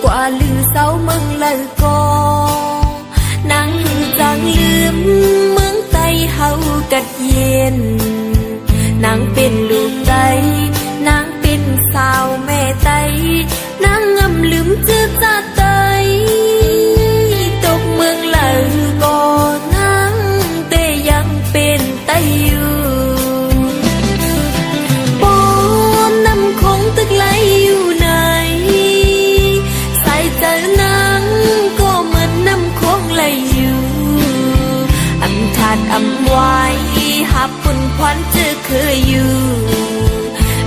กว่าลือเสาเมืองเลยก็นางจังลืมเมืองไตเฮากัดเย็นนางเป็นลูกไตนางเป็นสาวแม่ไตนางงำลืมจื้อจ้าไตตกเมืองเลยก็นางแต่ยังเป็นไตอยู่ปอนน้ำคงตึกไหลอยู่ไหนใส่ใจนางก็เหมือนน้ำคงไหลอยู่อำทาดอำไว้หับปุ่นควันจะเคยอยู่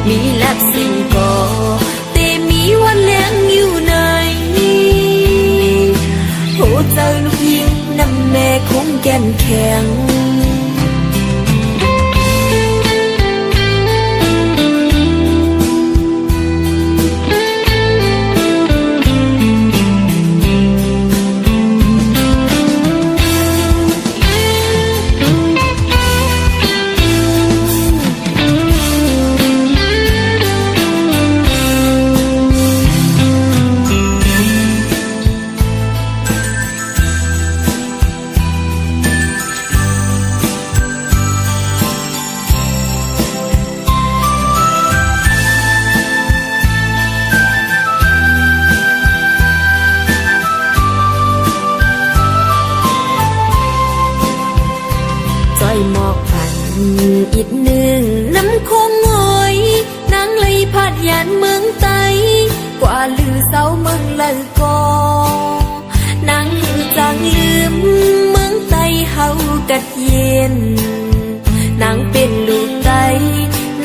มีแลบสิ่งก็แต่มีวันเลี้ยงอยู่ไหนโหเจ้าลูกยิงน้ำแม่คงแก่นแข็งหมอกพันอีกหนึ่งน้ำคงงอยนางเลยพัดยานเมืองไตกว่าลือเสาเมืองเลยก็นางจังลืมเมืองไตเฮากัดเย็นนางเป็นลูกไต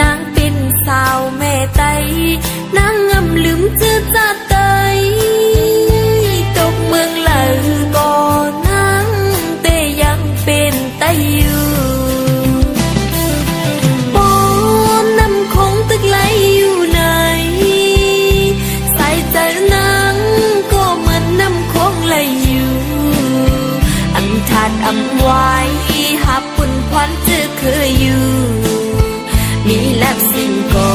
นางเป็นสาวแม่ไตนางงำลืมจื้อจ้าไตตกเมืองเลยก็นางแต่ยังเป็นไตอยู่อำไว้หับปุ่นควันจะเคยอยู่มีแลบสิ่งก็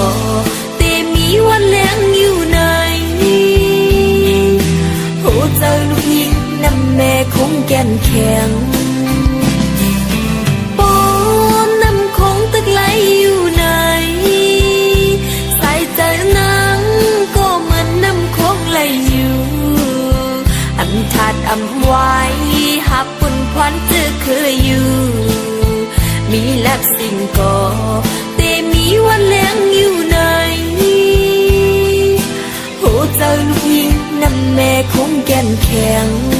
แต่มีวันเลี้ยงอยู่ไหนโหเจ้าลูกยิงน้ำแม่คงแก่นแข็งปอนน้ำคงตึกไหลอยู่ไหนใส่ใจนางก็เหมือนน้ำคงไหลอยู่อำทาดอำไว้หับปุ่นควันจะเคยอยู่มีแลบสิ่งก็แต่มีวันเลี้ยงอยู่ไหนโหเจ้าลูกยิงน้ำแม่คงแก่นแข็ง